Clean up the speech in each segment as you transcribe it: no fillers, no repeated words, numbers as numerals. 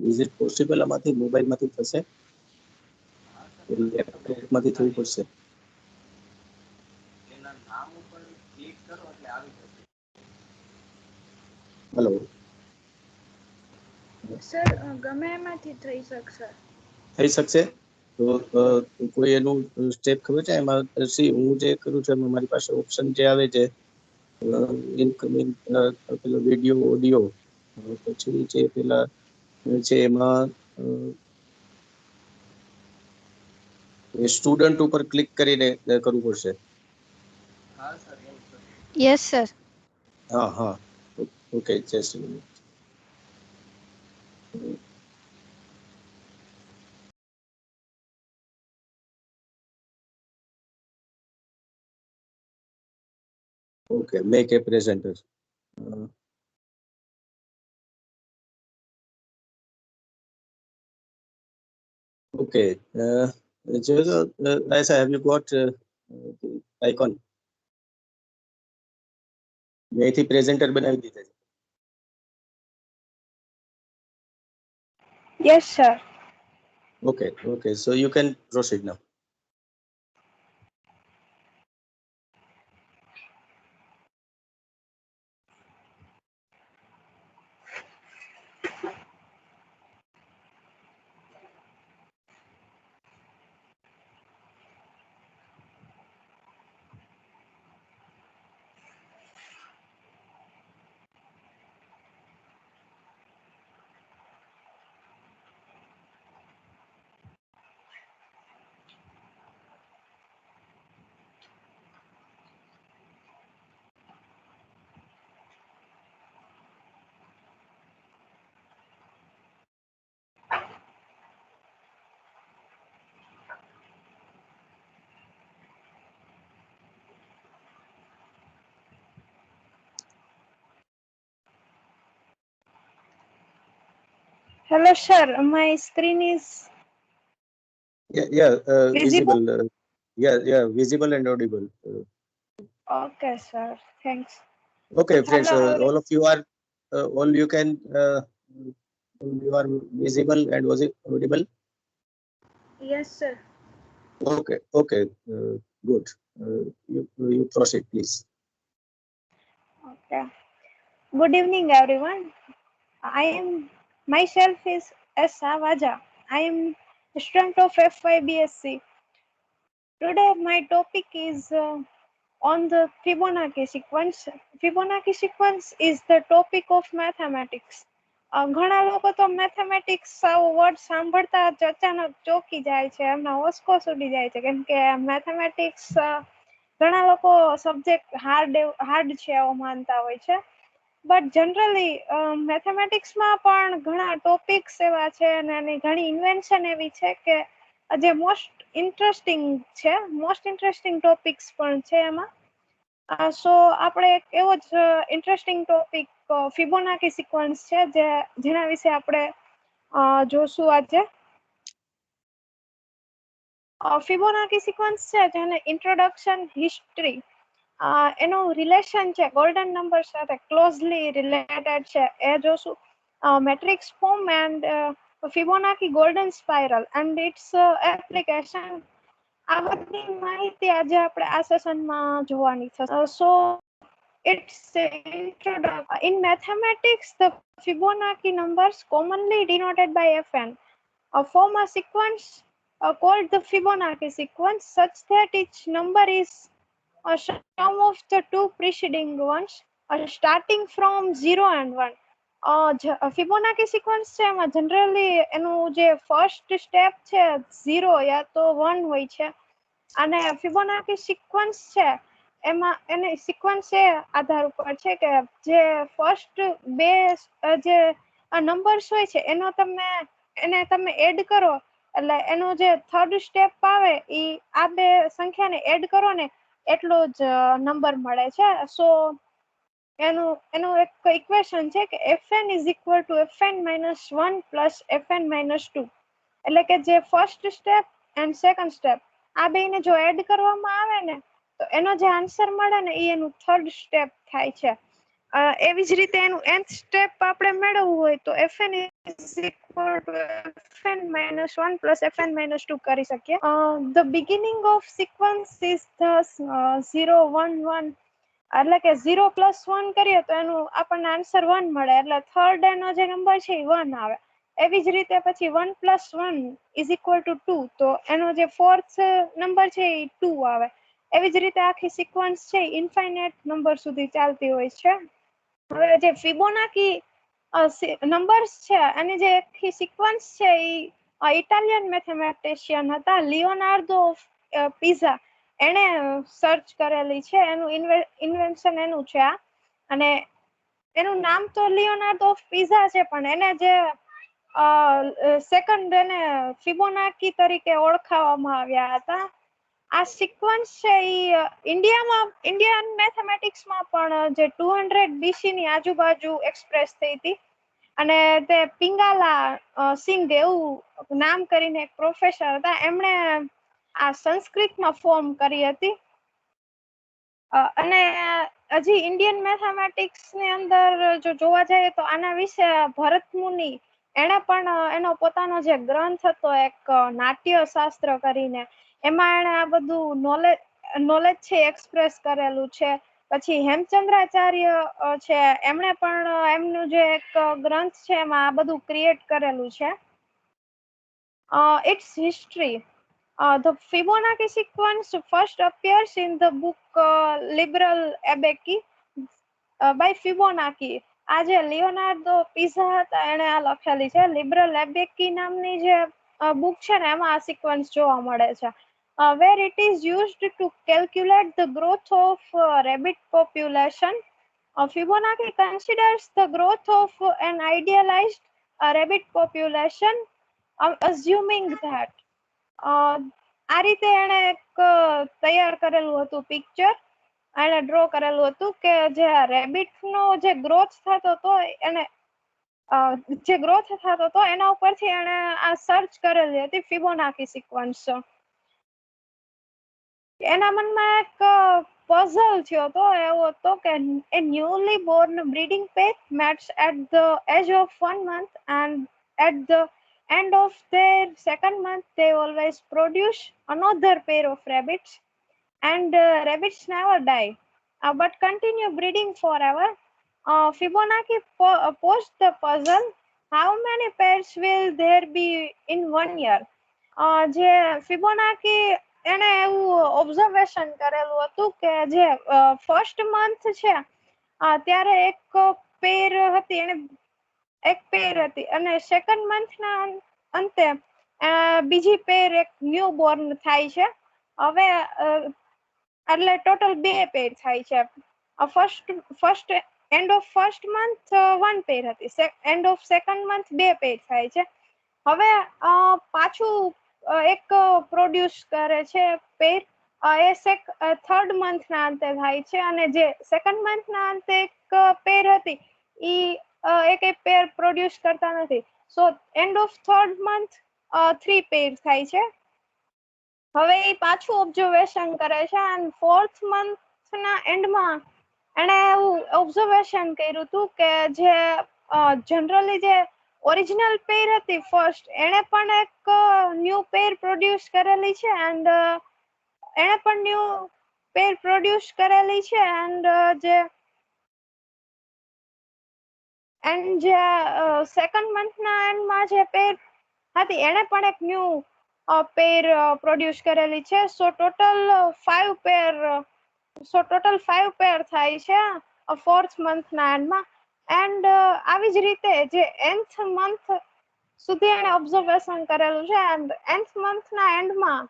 Is it possible આમાંથી મોબાઈલમાંથી થશે લેપટોપમાંથી થવું પડશે એના નામ ઉપર ક્લિક કરો એટલે આવી જશે હેલો સર ગમે એમાંથી થઈ શકશે તો કોઈ એનું સ્ટેપ ખબર છે એમાં હું જે કરું છું એમાં મારી પાસે ઓપ્શન જે આવે છે ઇનકમિંગ પેલો વિડીયો ઓડિયો પછી જે પેલા છે એમાં સ્ટુડન્ટ ઉપર ક્લિક કરીને કરવું પડશે હા સર એવું સર યસ સર હા okay just okay make a presenter okay Raisa, have you got the icon અહીંથી પ્રેઝન્ટર બનાવી દીધા છે yes sir okay so you can proceed now hello sir, my screen is visible yeah visible and audible okay sir, thanks. okay friends Hello. all of you are all you can you are visible and audible Yes sir. okay good you proceed please Okay, good evening everyone. I am myself is S. Savaja. I am a student of FYBSc. Today my topic is on the Fibonacci sequence. Fibonacci sequence is the topic of mathematics. ઘણા લોકો તો mathematics word સાંભળતા જ અચાનક ચોંકી જાય છે, એમના હોશકોશ ઉડી જાય છે, કેમ કે મેથેમેટિક્સ ઘણા લોકો સબ્જેક્ટ હાર્ડ છે એવું માનતા હોય છે. બટ જનરલી મેથેમેટિક્સમાં પણ ઘણા ટોપિક્સ એવા છે અને એની ઘણી ઇન્વેન્શન એવી છે કે જે મોસ્ટ ઇન્ટરેસ્ટિંગ છે, મોસ્ટ ઇન્ટરેસ્ટિંગ ટોપિક્સ પણ છે એમાં. સો આપણે એક એવો જ ઇન્ટરેસ્ટિંગ ટોપિક ફિબોનાકી સિક્વન્સ છે જેના વિશે આપણે જોશું આજે. ફિબોનાકી સિક્વન્સ છે જેને ઇન્ટ્રોડક્શન હિસ્ટ્રી એનું રિલેશન છે ગોલ્ડન નંબર સાથે ક્લોઝલી રિલેટેડ છે એ જોશું. Matrix form and Fibonacci golden spiral and its application, આ બધી માહિતી આજે આપણે આ સેશનમાં જોવાની છે. So it's in mathematics the Fibonacci numbers commonly denoted by Fn form a sequence called the Fibonacci sequence such that each number is a sum of the two preceding ones starting from 0 and 1. Fibonacci sequence છે એમાં generally એનું જે first step છે 0 યા તો 1 હોય છે અને Fibonacci sequence છે એમાં એને સિક્વન્સ એ આધાર ઉપર છે કે જે ફર્સ્ટ બે જે નંબર્સ હોય છે એને તમે એડ કરો એટલે એનો જે થર્ડ સ્ટેપ આવે ઈ આ બે સંખ્યાને એડ કરો ને એટલો જ નંબર મળે છે. સો એનું એક ઇક્વેશન છે કે fn is equal to fn minus 1 plus fn minus 2, એટલે કે જે first step and second step આ બેને જો એડ કરવામાં આવે ને તો એનો જે આન્સર મળે ને એ એનું થર્ડ સ્ટેપ થાય છે. એવી જ રીતે એનું nth સ્ટેપ આપણે મેળવવું હોય તો fn is equal to fn minus 1 plus fn minus 2 કરી શકીએ. The beginning of sequence is thus 0 1 1, એટલે કે 0 plus 1 કરીએ તો એનું આપણને આન્સર 1 મળે, એટલે થર્ડ એનો જે નંબર છે એ 1 આવે. એવી જ રીતે પછી 1 plus 1 is equal to 2, તો એનો જે ફોર્થ નંબર છે એ 2 આવે. એવી જ રીતે આખી સિક્વન્સ છે ઇન્ફાઇનાઇટ નંબર સુધી ચાલતી હોય છે. હવે જે ફિબોનાકી નંબર્સ છે અને જે આખી સિક્વન્સ છે એ ઇટાલિયન મેથેમેટિશિયન હતા લિયોનાર્ડો પિઝા, એણે સર્ચ કરેલી છે. એનું ઇન્વેન્શન એનું છે આ, અને એનું નામ તો લિયોનાર્ડો પિઝા છે, પણ એને જે સેકન્ડ એને ફિબોનાકી તરીકે ઓળખાવવામાં આવ્યા હતા. આ સિક્વન્સ છે એ ઇન્ડિયન મેથેમેટિક્સમાં પણ જે 200 BC ની આજુબાજુ એક્સપ્રેસ થઈ હતી, અને તે પિંગાલા સિંઘ એવું નામ કરીને એક પ્રોફેસર હતા, એમણે આ સંસ્કૃતમાં ફોર્મ કરી હતી. અને હજી ઇન્ડિયન મેથેમેટિક્સ ની અંદર જો જોવા જઈએ તો આના વિશે ભરત મુનિ, એણે પણ એનો પોતાનો જે ગ્રંથ હતો એક નાટ્ય શાસ્ત્ર કરીને, એમાં એણે આ બધું નોલેજ છે એક્સપ્રેસ કરેલું છે. પછી હેમચંદ્રાચાર્ય છે, એમણે પણ એમનું જે એક ગ્રંથ છે એમાં આ બધું ક્રિએટ કરેલું છે. It's history. The Fibonacci sequence first appears in the book Liberal Abeki by Fibonacci. આ જે લિયોનાર્ડો પિઝા હતા એણે આ લખેલી છે. લિબરલ એબેકી નામની જે બુક છે ને એમાં આ સિક્વન્સ જોવા મળે છે. Where it is used to calculate the growth of rabbit population. Fibonacci considers the growth of an idealized rabbit population, assuming that. આ રીતે એને એક તૈયાર કરેલું હતું પિક્ચર, એને ડ્રો કરેલું હતું કે જે રેબિટ નો જે ગ્રોથ થતો હતો એને એના ઉપરથી એને આ સર્ચ કરેલી હતી ફિબોનાકી સિક્વન્સ. એના મનમાં એક પઝલ થયો હતો, એવો હતો કે a newly born breeding pair mates at the age of 1 month, and at the end of their second month they always produce another pair of rabbits, and rabbits never die but continue breeding forever. Fibonacci posed the puzzle, how many pairs will there be in 1 year? જે Fibonacci એને એવું observation કરેલું હતું કે જે first month છે ત્યારે એક પેર હતી, એને એક પેર હતી, અને સેકન્ડ મંથના અંતે બીજી પેર એક ન્યુ બોર્ન થાય છે. હવે એટલે ટોટલ 2 પેર થાય છે. First end of first month 1 પેર હતી, એન્ડ ઓફ સેકન્ડ મંથ 2 પેર થાય છે. હવે પાછું એક પ્રોડ્યુસ કરે છે પેર, એ થર્ડ મંથના અંતે થાય છે, અને જે સેકન્ડ મંથના અંતે એક પેર હતી એક પેર પ્રોડ્યુસ કરતા નથી. સો એન્ડ ઓફ થર્ડ મંથ 3 પેર થાય છે. હવે એ પાછું ઓબ્ઝર્વેશન કરે છે, અને ફોર્થ મંથના એન્ડમાં એણે એવું ઓબ્ઝર્વેશન કર્યું હતું કે જે જનરલી જે ઓરિજિનલ પેર હતી ફર્સ્ટ, એણે પણ એક ન્યુ પેર પ્રોડ્યુસ કરેલી છે, એન્ડ એણે પણ ન્યુ પેર પ્રોડ્યુસ કરેલી છે, એન્ડ જે સેકન્ડ મંથના એન્ડમાં જે પેર હતી એણે પણ એક ન્યુ પેર પ્રોડ્યુસ કરેલી છે. સો ટોટલ 5 પેર થાય છે ફોર્થ મંથના એન્ડમાં. એન્ડ આવી જ રીતે જે nth મંથ સુધી એને ઓબ્ઝર્વેશન કરેલું છે, એન્ડ nth મંથના એન્ડમાં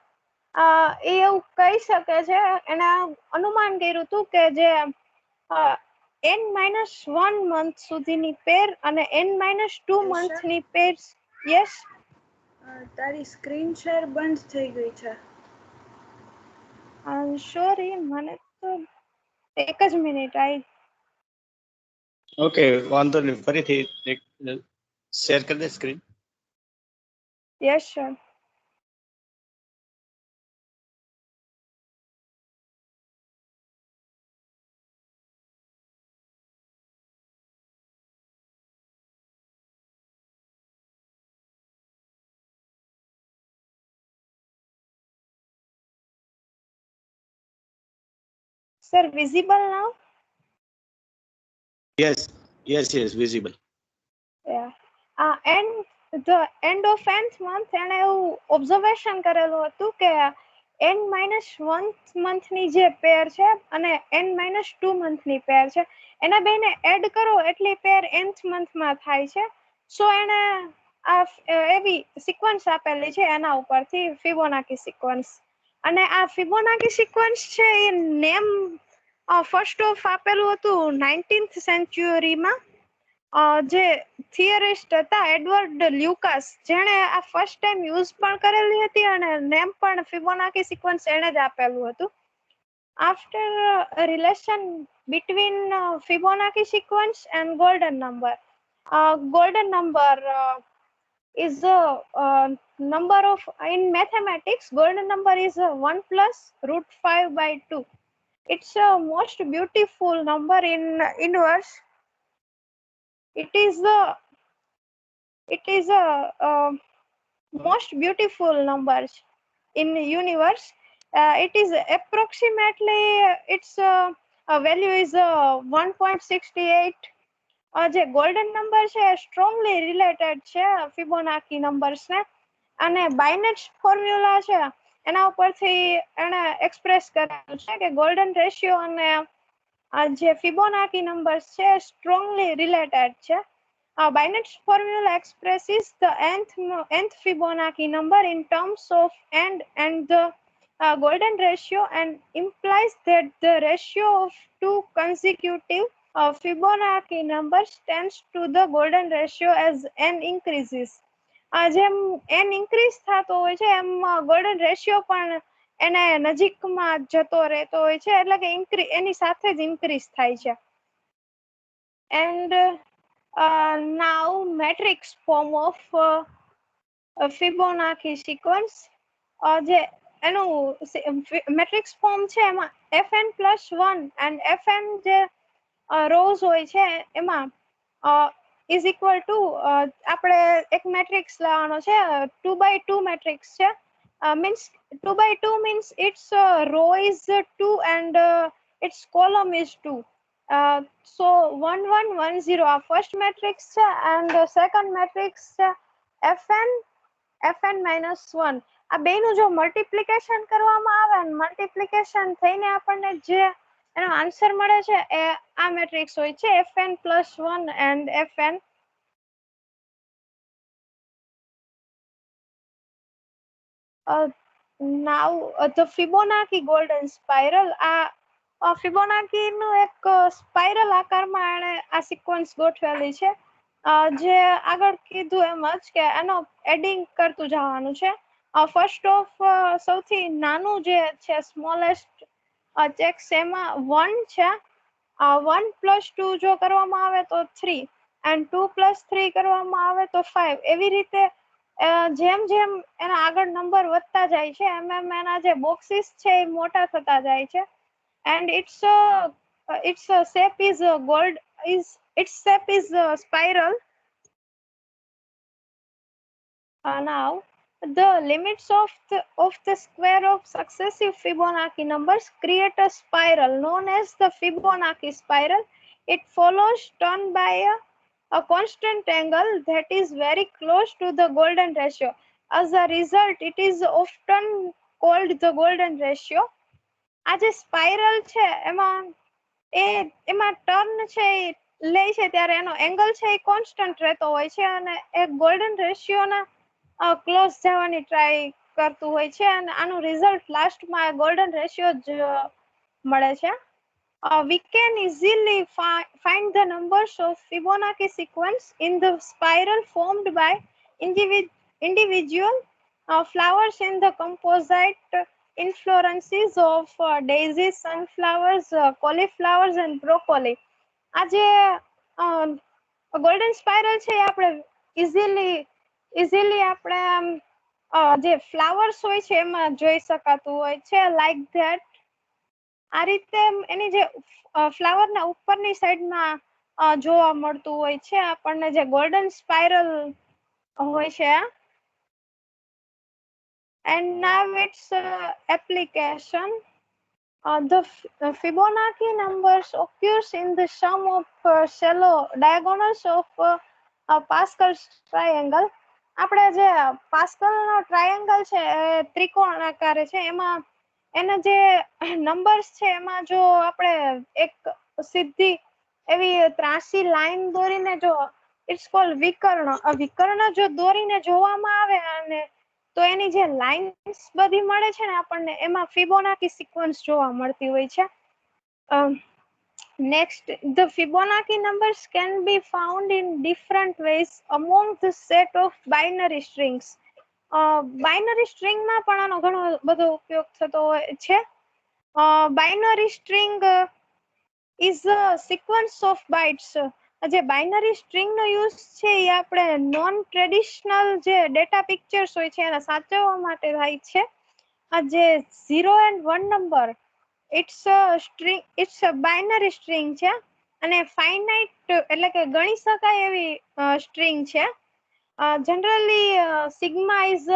એ એવું કહી શકે છે, એને અનુમાન કર્યું હતું કે જે n-1 મંથ સુધીની પેર અને n-2 મંથની પેર. યસ, તારી સ્ક્રીન શેર બંધ થઈ ગઈ છે. સોરી, મને તો એક જ મિનિટ ઓકે, વાંધો નહીં, ફરીથી શેર કરી દે screen. Yes sir. sir, visible now? Yes, visible. Yeah. And the end of nth month એને એવું ઓબ્ઝર્વેશન કરેલું હતું કે n-1 મંથની જે પેર છે અને n-2 મંથની પેર છે એના બેને એડ કરો એટલી પેર nth મંથમાં થાય છે. સો એને આ એવી સિક્વન્સ આપેલી છે એના ઉપરથી ફિબોનાકી સિક્વન્સ. અને આ ફિબોનાકી સિક્વન્સ છે એ નેમ ફર્સ્ટ ઓફ આપેલું હતું 19th સેન્ચુરીમાં. જે થિયરિસ્ટ હતા એડવર્ડ લ્યુકાસ, જેણે આ ફર્સ્ટ ટાઈમ યુઝ પણ કરેલી હતી અને નેમ પણ ફિબોનાકી સિક્વન્સ એણે જ આપેલું હતું. After relation between Fibonacci sequence and golden number. Golden number is the number of, in mathematics, golden number is 1 plus root 5 by 2. It's a most beautiful number in inverse. It is the most beautiful numbers in universe. It is approximately, its value is 1.68. જે golden number છે strongly related છે Fibonacci numbers ને, અને બાયનેટ formula છે એના ઉપરથી એને express કરેલું છે કે golden ratio અને જે ફિબોનાકી numbers છે strongly related છે. Binet's formula expresses the nth Fibonacci number in terms of and the golden ratio, and implies that the ratio of two consecutive Fibonacci numbers tends to the golden ratio as n increases. જેમ n increase થતો હોય છે એમ golden ratio પણ એને નજીકમાં જતો રહેતો હોય છે, એટલે કે એની સાથે જ ઇન્ક્રીઝ થાય છે. And now matrix form of Fibonacci sequence. જે એનું મેટ્રિક્સ ફોર્મ છે એમાં fn plus 1 and fn જે રોઝ હોય છે એમાં is equal to આપણે એક મેટ્રિક્સ લાવવાનો છે 2x2 મેટ્રિક્સ છે. means 2x2 means its row is 2 and its column is 2. So 1 1 1 0 આ ફર્સ્ટ મેટ્રિક્સ છે and સેકન્ડ મેટ્રિક્સ છે fn -1. આ બેનું જો મલ્ટીપ્લિકેશન કરવામાં આવે ને મલ્ટીપ્લિકેશન થઈને આપણને જે એનો આન્સર મળે છે એ આ મેટ્રિક્સ હોય છે fn +1 and fn. Now the Fibonacci golden spiral. આ ફિબોનાકી નું એક સ્પાઇરલ આકારમાં એને આ સિક્વન્સ ગોઠવેલી છે, જે આગળ કીધું એમ જ કે એનો એડિંગ કરતું જવાનું છે. ફર્સ્ટ ઓફ સૌથી નાનું જે છે સ્મોલેસ્ટ ચેક્સ એમાં 1 છે. 1 + 2 જો કરવામાં આવે તો 3 and 2 + 3 કરવામાં આવે તો 5. એવી રીતે જેમ જેમ એના આગળ નંબર વધતા જાય છે એમ એમ એના જે બોક્સીસ છે એ મોટા થતા જાય છે. And its shape is spiral. Now the limits of the square of successive Fibonacci numbers create a spiral known as the Fibonacci spiral. It follows turn by a constant angle that is very close to the golden ratio. As a result, it is often called the golden ratio. આ જે spiral છે એમાં turn છે લે છે ત્યારે એનો angle છે એ કોન્સ્ટન્ટ રહેતો હોય છે અને એ ગોલ્ડન રેશિયોના ક્લોઝ જવાની ટ્રાય કરતું હોય છે અને આનું રિઝલ્ટ લાસ્ટમાં ગોલ્ડન રેશિયો જ મળે છે. We can easily find the numbers of Fibonacci sequence in the spiral formed by individual flowers in the composite inflorescences of daisies, sunflowers, cauliflowers and broccoli. આ જે ગોલ્ડન સ્પાઇરલ છે એ આપણે easily આપણે જે flowers હોય છે એમાં જોઈ શકાતું હોય છે લાઈક ધેટ. આ રીતે એની જે ફ્લાવરના ઉપરની સાઈડમાં જોવા મળતું હોય છે આપણને જે ગોલ્ડન સ્પાઇરલ હોય છે. And now its application. Fibonacci numbers occurs in the sum of shallow diagonals of Pascal's triangle. આપણે જે પાસ્કલ નો ટ્રાયેંગલ છે ત્રિકોણ આકારે છે એમાં એના જે નંબર્સ છે એમાં જો આપણે એક સીધી એવી ત્રાસી લાઈન દોરીને જો ઇટ્સ કોલ્ડ વિકર્ણ વિકર્ણ જો દોરીને જોવામાં આવે અને તો એની જે લાઇન્સ બધી મળે છે ને આપણને એમાં ફિબોનાકી સિક્વન્સ જોવા મળતી હોય છે. Next, the Fibonacci numbers can be found in different ways among the set of binary strings. Binary string માં પણ આનો ઘણો બધો ઉપયોગ થતો હોય છે. Binary string is a sequence of bytes. જે બાઇનરી સ્ટ્રિંગ નો યુઝ છે એ આપણે નોન ટ્રેડિશનલ જે ડેટા પિક્ચર્સ હોય છે એને સાચવવા માટે થાય છે. આ જે 0 and 1 number it's a binary string છે અને ફાઇનાઇટ એટલે કે ગણી શકાય એવી સ્ટ્રિંગ છે. Generally sigma is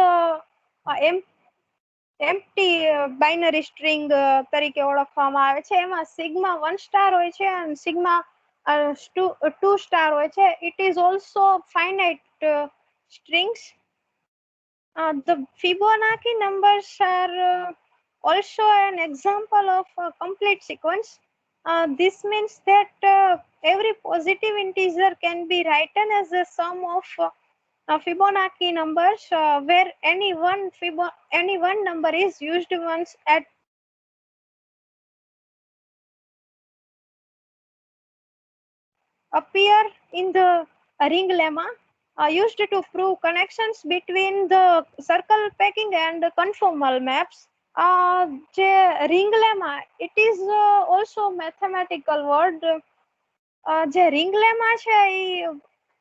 empty binary string તરીકે ઓળખવામાં આવે છે. એમાં સિગ્મા 1 સ્ટાર હોય છે અને સિગ્મા 2 સ્ટાર હોય છે. It is also finite strings. The Fibonacci numbers are also an example of a complete sequence. This means that every positive integer can be written as a sum of Fibonacci numbers where any one number is used once at appear in the ring lemma used to prove connections between the circle packing and conformal maps. જે ring lemma, it is also mathematical word. જે ring lemma છે એ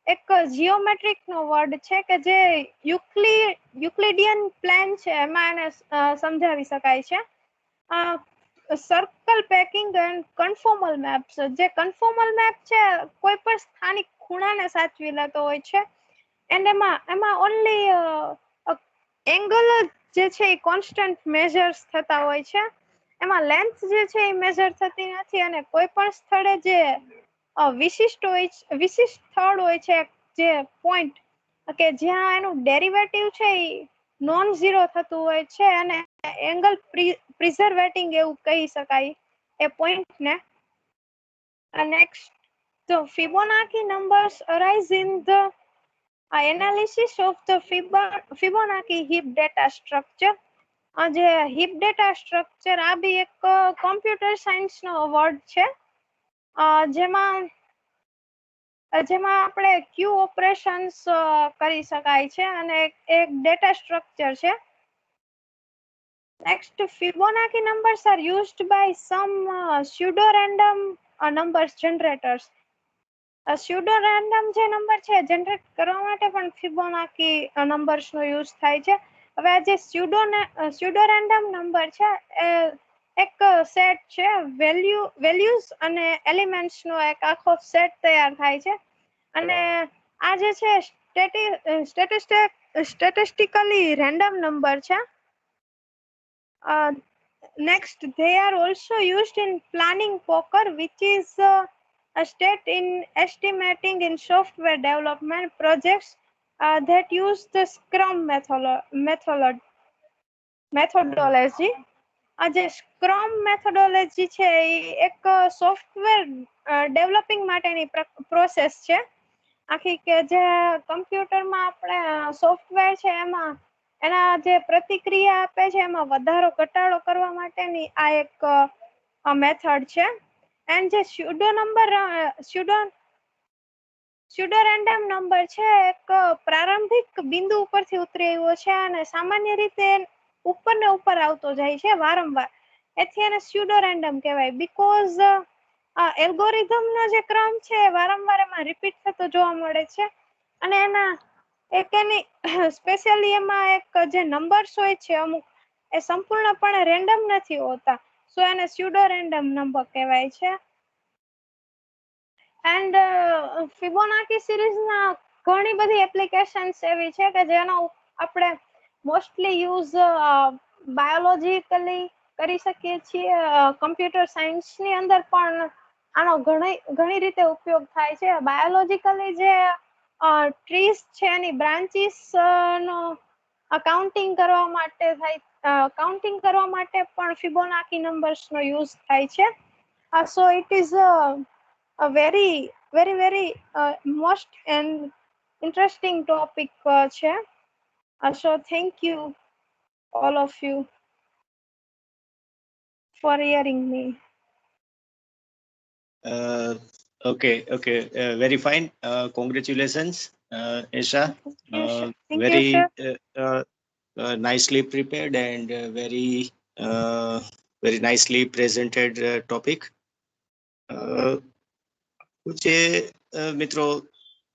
એક geometric નો word છે કે જે Euclidean plan છે એમાં એને સમજાવી શકાય છે. સર્કલ પેકિંગ એન્ડ કન્ફોર્મલ મેપ્સ, જે કન્ફોર્મલ મેપ છે કોઈ પણ સ્થાનિક ખૂણાને સાચવી લેતો હોય છે એન્ડ એમાં ઓનલી એંગલ જે છે એ કોન્સ્ટન્ટ મેજર્સ થતા હોય છે. એમાં લેન્થ જે છે એ મેજર થતી નથી અને કોઈ પણ સ્થળે જે વિશિષ્ટ સ્થળ હોય છે જે પોઈન્ટ કે જ્યાં એનું ડેરિવેટિવ છે એ નોન ઝીરો થતું હોય છે અને એંગલ પ્રિઝર્વેટિંગ એવું કહી શકાય એ પોઈન્ટ ને. Next, the Fibonacci numbers arise in the analysis of the Fibonacci heap data structure. જે હીપ ડેટા સ્ટ્રક્ચર આ બી એક કોમ્પ્યુટર સાયન્સ નો વર્ડ છે જેમાં આપણે ક્યુ ઓપરેશન્સ કરી શકાય છે અને એક ડેટા સ્ટ્રક્ચર છે. Next, Fibonacci numbers are used by some pseudo-random numbers generators. Pseudo-random જે નંબર છે જનરેટ કરવા માટે પણ Fibonacci numbers નો યુઝ થાય છે. હવે આ જે pseudo-random નંબર છે એ એક સેટ છે વેલ્યુઝ અને એલિમેન્ટ્સ નો એક આખો સેટ તૈયાર થાય છે અને આ જે છે સ્ટેટિસ્ટિકલી રેન્ડમ નંબર છે. Next, they are also used in planning poker, which is a step in estimating in software development projects that use the Scrum methodology. જે સ્ક્રમ મેથોડોલોજી છે એ એક સોફ્ટવેર ડેવલપિંગ માટેની પ્રોસેસ છે આખી કે જે કમ્પ્યુટરમાં આપણે સોફ્ટવેર છે એમાં એના જે પ્રતિક્રિયા આપે છે એમાં વધારો ઘટાડો કરવા માટેની આ એક મેથડ છે. એન્ડ જે સ્યુડો રેન્ડમ નંબર છે એક પ્રારંભિક બિંદુ ઉપરથી ઉતરી આવ્યો છે અને સામાન્ય રીતે ઉપર ને ઉપર આવતો જાય છે વારંવાર, એથી એને સ્યુડો રેન્ડમ કહેવાય. બીકોઝ એલ્ગોરિધમ નો જે ક્રમ છે વારંવાર એમાં રિપીટ થતો જોવા મળે છે અને એના એક એની સ્પેશિયલી એમાં એક જે નંબર્સ હોય છે અમુક એ સંપૂર્ણપણે રેન્ડમ નથી હોતા, સો એને સ્યુડો રેન્ડમ નંબર કહેવાય છે. એન્ડ ફિબોનાકી સિરીઝના ઘણી બધી એપ્લિકેશન્સ એવી છે કે જેનો આપણે મોસ્ટલી યુઝ બાયોલોજીકલી કરી શકીએ છીએ. કમ્પ્યુટર સાયન્સની અંદર પણ આનો ઘણી રીતે ઉપયોગ થાય છે. બાયોલોજીકલી જે ટ્રીઝ છે એની બ્રાન્ચીસ નો કાઉન્ટિંગ કરવા માટે કાઉન્ટિંગ કરવા માટે પણ ફિબોનાકી નંબર્સ નો યુઝ થાય છે. So it is a very most and interesting topic છે. So thank you all of you for hearing me. Okay, very fine. Congratulations, Esha. Thank you, Very sir. nicely prepared and very nicely presented topic. જે મિત્રો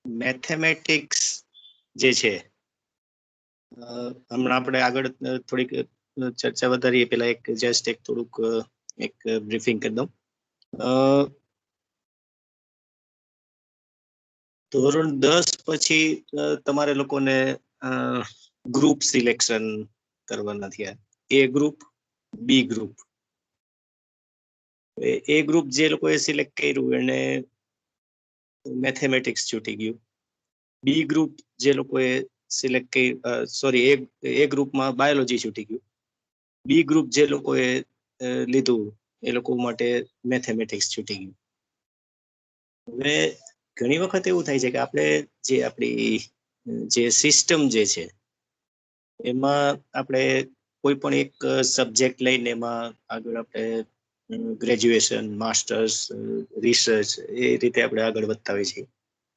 mathematics જે છે, હમણાં આપણે આગળ થોડીક ચર્ચા વધારીએ પેલા જસ્ટ એક થોડુંક એક બ્રીફિંગ કરી દઉં. ધોરણ 10 પછી તમારે લોકોને ગ્રુપ સિલેક્શન કરવાના થયા. એ ગ્રુપ, બી ગ્રુપ. એ ગ્રુપ જે લોકોએ સિલેક્ટ કર્યું એને મેથેમેટિક્સ છૂટી ગયું. બી ગ્રુપ જે લોકોએ સિલેક્ટ કર્યું, સોરી, એ ગ્રુપમાં બાયોલોજી છૂટી ગયું. બી ગ્રુપ જે લોકોએ લીધું એ લોકો માટે મેથેમેટિક્સ છૂટી ગયું. હવે ઘણી વખત એવું થાય છે કે આપણે જે આપણી જે સિસ્ટમ જે છે એમાં આપણે કોઈ પણ એક સબ્જેક્ટ લઈને એમાં આગળ આપણે ગ્રેજ્યુએશન, માસ્ટર્સ, રિસર્ચ એ રીતે આપણે આગળ વધતા હોય છે.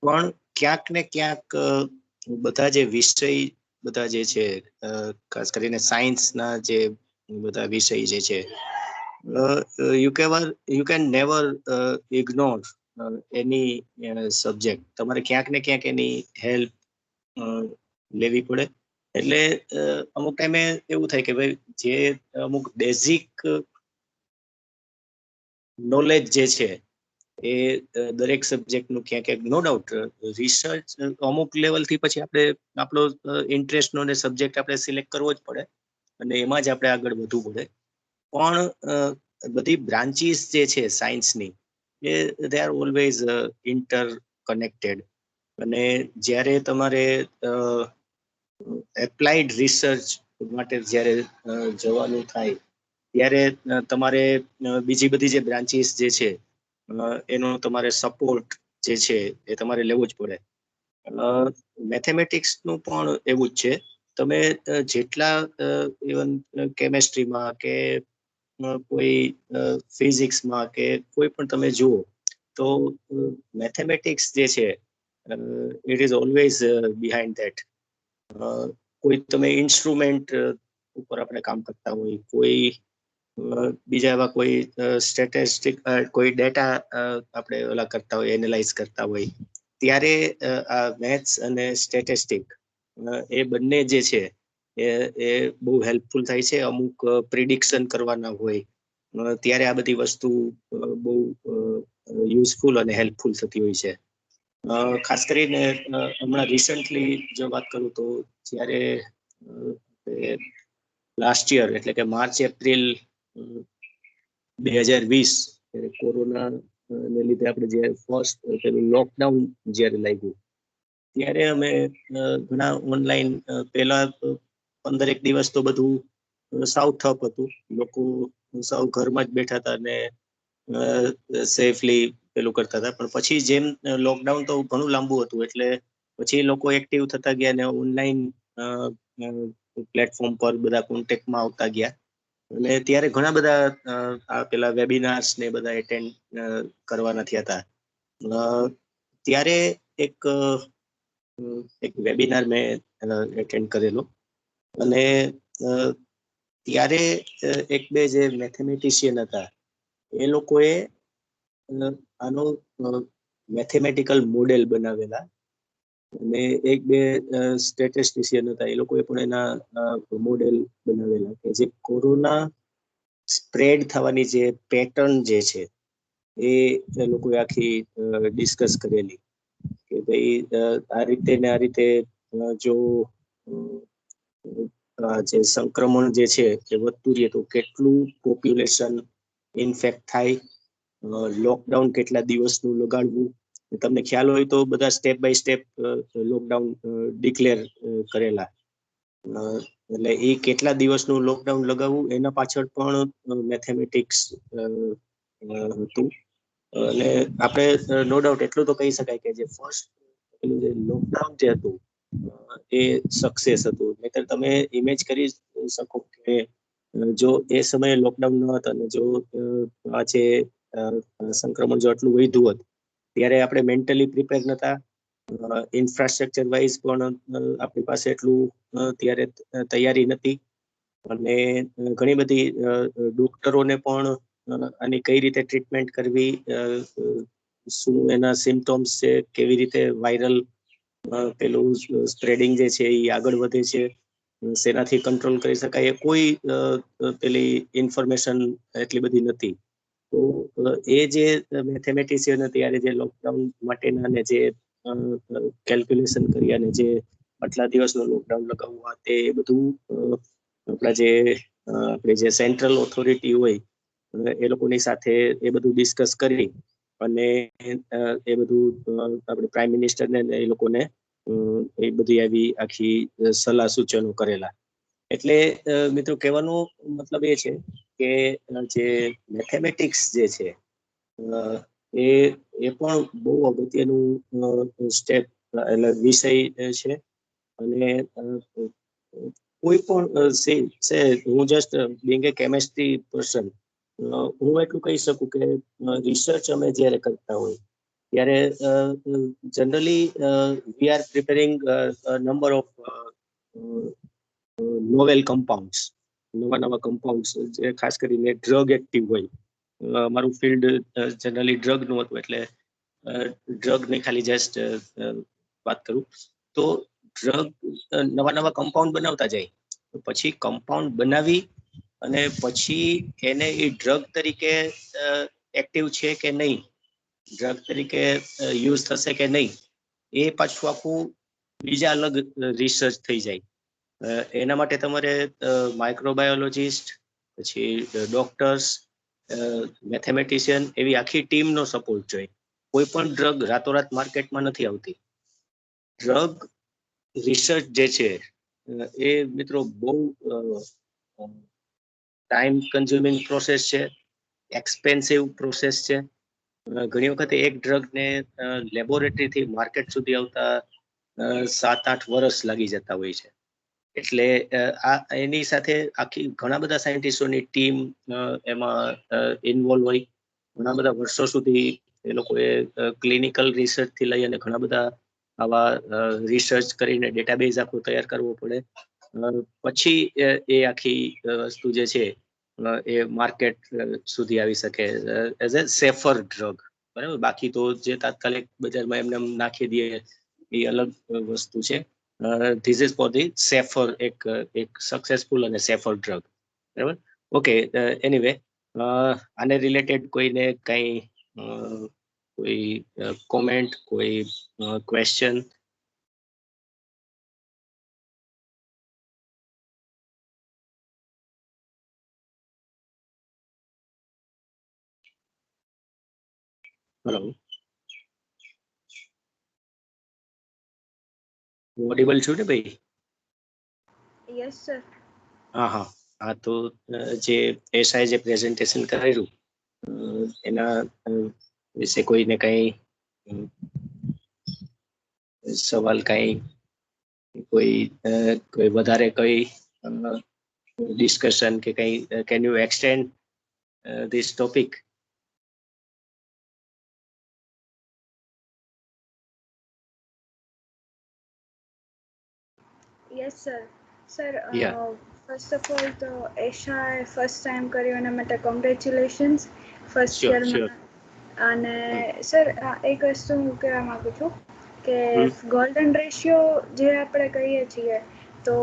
પણ ક્યાંક ને ક્યાંક બધા જે વિષય બધા જે છે, ખાસ કરીને સાયન્સના જે બધા વિષય જે છે, you can never ignore any subject. તમારે ક્યાંક ને ક્યાંક એની હેલ્પ લેવી પડે. એટલે અમુક ટાઈમે એવું થાય કે ભાઈ જે અમુક બેઝિક નોલેજ જે છે એ દરેક સબ્જેક્ટનું ક્યાંક ક્યાંક નો ડાઉટ રિસર્ચ અમુક લેવલથી પછી આપણે આપણો ઇન્ટરેસ્ટનો ને સબ્જેક્ટ આપણે સિલેક્ટ કરવો જ પડે અને એમાં જ આપણે આગળ વધવું પડે. પણ બધી બ્રાન્ચીસ જે છે સાયન્સની એ they are always interconnected. અને જ્યારે તમારે એપ્લાઇડ રિસર્ચ માટે જ્યારે જવાનું થાય ત્યારે તમારે બીજી બધી જે બ્રાન્ચીસ જે છે એનો તમારે સપોર્ટ જે છે એ તમારે લેવો જ પડે. મેથેમેટિક્સનું પણ એવું જ છે. તમે જેટલા ઇવન કેમેસ્ટ્રીમાં કે કોઈ ફિઝિક્સમાં કે કોઈ પણ તમે જુઓ તો મેથેમેટિક્સ જે છે it is always behind that. કોઈ તમે ઇન્સ્ટ્રુમેન્ટ ઉપર આપણે કામ કરતા હોય, કોઈ બીજા એવા કોઈ સ્ટેટિસ્ટિક કોઈ ડેટા આપણે ઓલા કરતા હોય, એનાલાઇઝ કરતા હોય, ત્યારે આ મેથ્સ અને સ્ટેટિસ્ટિક એ બંને જે છે એ બહુ હેલ્પફુલ થાય છે. અમુક પ્રિડિક્શન કરવાના હોય ત્યારે આ બધી વસ્તુ બહુ યુઝફુલ અને હેલ્પફુલ થતી હોય છે. ખાસ કરીને હમણાં રિસન્ટલી જો વાત કરું તો જ્યારે લાસ્ટ યર એટલે કે માર્ચ એપ્રિલ 2020 કોરોના ને લીધે આપણે જે ફર્સ્ટ પેલું લોકડાઉન જ્યારે લાગ્યું ત્યારે અમે ઘણા ઓનલાઈન પહેલા 15 દિવસ તો બધું સાવ ઠપ હતું. લોકો સાવ ઘરમાં જ બેઠા હતા ને સેફલી પેલું કરતા હતા. પણ પછી જેમ લોકડાઉન તો ઘણું લાંબુ હતું એટલે પછી લોકો એક્ટિવ થતા ગયા ને ઓનલાઈન પ્લેટફોર્મ પર બધા કોન્ટેક્ટમાં આવતા ગયા. અને ત્યારે ઘણા બધા આ પેલા વેબિનાર્સ ને બધા એટેન્ડ કરવાના થયા હતા. ત્યારે એક વેબિનાર મેં એટેન્ડ કરેલો અને ત્યારે એક બે જે મેથેમેટિશિયન હતા એ લોકોએ આનો મેથેમેટિકલ મોડેલ બનાવેલા અને એક બે સ્ટેટિસ્ટિશિયન હતા એ લોકોએ પણ એના મોડેલ બનાવેલા કે જે કોરોના સ્પ્રેડ થવાની જે પેટર્ન જે છે એ લોકોએ આખી ડિસ્કસ કરેલી કે ભાઈ આ રીતે ને આ રીતે જો જે સંક્રમણ જે છે એ વધતું રહે તો કેટલું પોપ્યુલેશન ઇન્ફેક્ટ થાય, લોકડાઉન કેટલા દિવસનું લગાડવું. તમને ખ્યાલ હોય તો બધા step by step lockdown declare કરેલા. એટલે એ કેટલા દિવસનું લોકડાઉન લગાવવું એના પાછળ પણ મેથેમેટિક્સ હતું. અને આપણે નો ડાઉટ એટલું તો કહી શકાય કે જે ફર્સ્ટ જે લોકડાઉન જે હતું એ સક્સેસ હતું. નહીતર તમે ઇમેજ કરી શકો કે જો એ સમયે લોકડાઉન ન હતા અને જો આ જે સંક્રમણ જો આટલું વધ્યું હોત ત્યારે આપણે મેન્ટલી પ્રિપેર નતા, ઇન્ફ્રાસ્ટ્રક્ચર વાઇઝ પણ આપણી પાસે એટલું ત્યારે તૈયારી નથી, અને ઘણી બધી ડોક્ટરોને પણ આની કઈ રીતે ટ્રીટમેન્ટ કરવી, શું એના સિમ્ટોમ્સ છે, કેવી રીતે વાયરલ પેલું સ્પ્રેડિંગ જે છે એ આગળ વધે છે, શેનાથી કંટ્રોલ કરી શકાય, એ કોઈ પેલી ઇન્ફોર્મેશન એટલી બધી નથી. તો એ જે મેથેમેટિશિયન ત્યારે જે લોકડાઉન માટેના ને જે કેલ્ક્યુલેશન કર્યા ને જે આટલા દિવસનું લોકડાઉન લગાવવા તે બધું આપણા જે સેન્ટ્રલ ઓથોરિટી હોય એ લોકોની સાથે એ બધું ડિસ્કસ કરી અને એ બધું આપણે પ્રાઇમ મિનિસ્ટર ને એ લોકોને એ બધી આવી આખી સલાહ સૂચનો કરેલા. એટલે મિત્રો કહેવાનો મતલબ એ છે કે જે મેથેમેટિક્સ જે છે એ પણ બહુ અગત્યનું સ્ટેપ એટલે વિષય છે. અને કોઈ પણ છે હું જસ્ટ બિંગ એ કેમેસ્ટ્રી પર્સન હું એટલું કહી શકું કે રિસર્ચ અમે જ્યારે કરતા હોય ત્યારે generally we are preparing number of novel compounds, નવા કમ્પાઉન્ડ્સ જે ખાસ કરીને ડ્રગ એક્ટિવ હોય. મારું ફિલ્ડ જનરલી ડ્રગનું હતું એટલે ડ્રગની ખાલી જસ્ટ વાત કરું તો ડ્રગ નવા કમ્પાઉન્ડ બનાવતા જાય, પછી કમ્પાઉન્ડ બનાવી અને પછી એને એ ડ્રગ તરીકે એક્ટિવ છે કે નહીં, ડ્રગ તરીકે યુઝ થશે કે નહીં, એ પાછું આખું બીજા અલગ રિસર્ચ થઈ જાય. એના માટે તમારે માઇક્રોબાયોલોજીસ્ટ, પછી ડોક્ટર્સ, મેથેમેટિશિયન એવી આખી ટીમનો સપોર્ટ જોઈએ. કોઈ પણ ડ્રગ રાતોરાત માર્કેટમાં નથી આવતી. ડ્રગ રિસર્ચ જે છે એ મિત્રો બહુ ટાઈમ કન્ઝ્યુમિંગ પ્રોસેસ છે, એક્સપેન્સિવ પ્રોસેસ છે. ઘણી વખતે એક ડ્રગને લેબોરેટરીથી માર્કેટ સુધી આવતા 7-8 વર્ષ લાગી જતા હોય છે. એટલે આ એની સાથે આખી ઘણા બધા સાયન્ટિસ્ટોની ટીમ એમાં ઇન્વોલ્વ હોય. ઘણા બધા વર્ષો સુધી એ લોકોએ ક્લિનિકલ રિસર્ચથી લઈ અને ઘણા બધા આવા રિસર્ચ કરીને ડેટાબેઝ આખું તૈયાર કરવો પડે. પછી એ આખી વસ્તુ જે છે એ માર્કેટ સુધી આવી શકે એઝ એ સેફર ડ્રગ. બરાબર, બાકી તો જે તાત્કાલિક બજારમાં એમને નાખી દે એ અલગ વસ્તુ છે. This is for the safer, એક સક્સેસફુલ અને સેફર ડ્રગ. બરાબર, ઓકે. એનીવે આને રિલેટેડ કોઈને કંઈ કોઈ કોમેન્ટ, કોઈ ક્વેશ્ચન? હેલો, ઓડિબલ છું ને ભાઈ? Yes sir. હા, તો જે એસઆઈ જે પ્રેઝન્ટેશન કરેલું એના વિશે કોઈને કંઈ સવાલ, કંઈ કોઈ વધારે કંઈ ડિસ્કશન કે કંઈ? Can you extend this topic? Yes sir. Sir Yeah. First of all તો એશાએ ફર્સ્ટ ટાઈમ કર્યું એના માટે કોંગ્રેચ્યુલેશન્સ ફર્સ્ટ Sure, યરમાં. અને સર એક વસ્તુ હું કહેવા માગું છું કે ગોલ્ડન રેશિયો જે આપણે કહીએ છીએ તો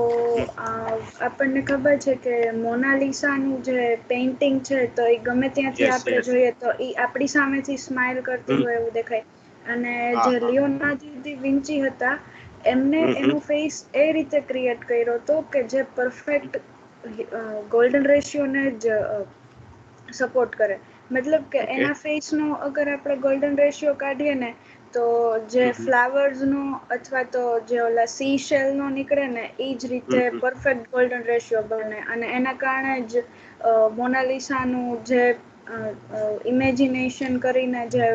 આપણને ખબર છે કે મોનાલિસાનું જે પેઇન્ટિંગ છે તો એ ગમે ત્યાંથી Yes, આપણે yes. જોઈએ તો એ આપણી સામેથી સ્માઇલ કરતી હોય એવું દેખાય. અને જે લિયોનાર્ડો દી વિન્ચી હતા એમને એનો ફેસ એ રીતે ક્રિએટ કર્યો હતો કે જે પરફેક્ટ ગોલ્ડન રેશિયોને જ સપોર્ટ કરે. મતલબ કે ઓકે. એના ફેસનો અગર આપણે ગોલ્ડન રેશિયો કાઢીએ ને તો જે ફ્લાવર્સનો અથવા તો જે ઓલા સી શેલનો નીકળે ને એ જ રીતે પરફેક્ટ ગોલ્ડન રેશિયો બને. અને એના કારણે જ મોનાલિસાનું જે ઇમેજિનેશન કરીને જે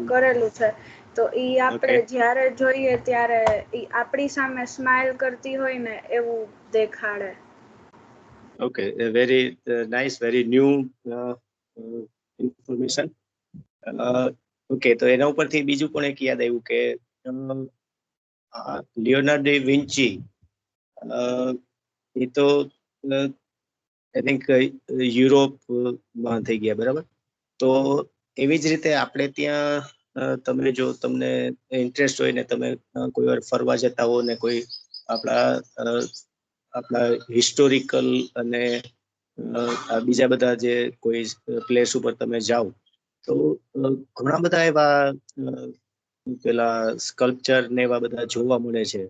કરેલું છે તો એ આપણે જ્યારે જોઈએ ત્યારે એ આપણી સામે સ્માઇલ કરતી હોય ને એવું દેખાડે. Okay, very nice, very new information. Okay, તો એના ઉપરથી બીજું પણ એક યાદ આવ્યું કે લિયોનાર્ડો વિન્ચી એ તો આઈ થિંક યુરોપમાં થઈ ગયા, બરાબર? તો એવી જ રીતે આપણે ત્યાં તમે જો તમને ઇન્ટરેસ્ટ હોય ને તમે કોઈ વાર ફરવા જતા હો ને કોઈ આપણા હિસ્ટોરિકલ અને બીજા બધા જે કોઈ પ્લેસ ઉપર તમે જાઓ તો ઘણા બધા એવા પેલા સ્કલ્પચર ને એવા બધા જોવા મળે છે,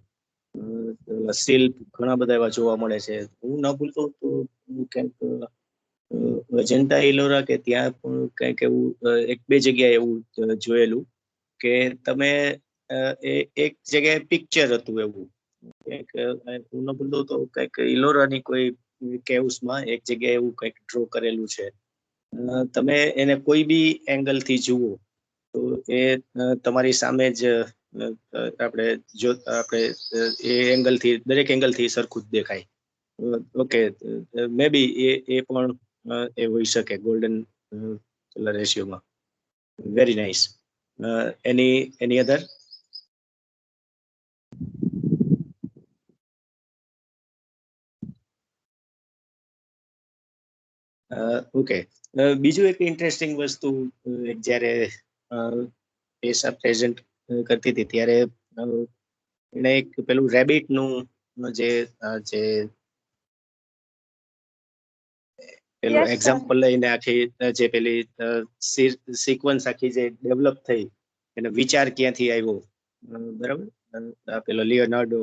શિલ્પ ઘણા બધા એવા જોવા મળે છે. હું ન ભૂલતો તો ક્યાંક અજંતા ઇલોરા કે ત્યાં પણ કંઈક એવું એક બે જગ્યાએ એવું જોયેલું કે તમે એક જગ્યાએ પિક્ચર હતું એવું, હું ન ભૂલતો તો કંઈક ઇલોરાની કોઈ કેવ્સમાં એક જગ્યાએ એવું કંઈક ડ્રો કરેલું છે. તમે એને કોઈ બી એંગલ થી જુઓ તો એ તમારી સામે જ આપણે એ એંગલ થી દરેક એંગલ થી સરખું જ દેખાય. ઓકે, મે બી એ પણ એ હોઈ શકે ગોલ્ડન રેશિયોમાં. Very nice. Any other? Okay, બીજું એક ઇન્ટરેસ્ટિંગ વસ્તુ જ્યારે પેશા પ્રેઝન્ટ કરતી હતી ત્યારે એને એક પેલું રેબિટ નું જે પેલું Yes, sir. એક્ઝામ્પલ લઈને આખી જે પેલી સિક્વન્સ આખી જે ડેવલપ થઈ એનો વિચાર ક્યાંથી આવ્યો, બરાબર? પેલો લિયોનાર્ડો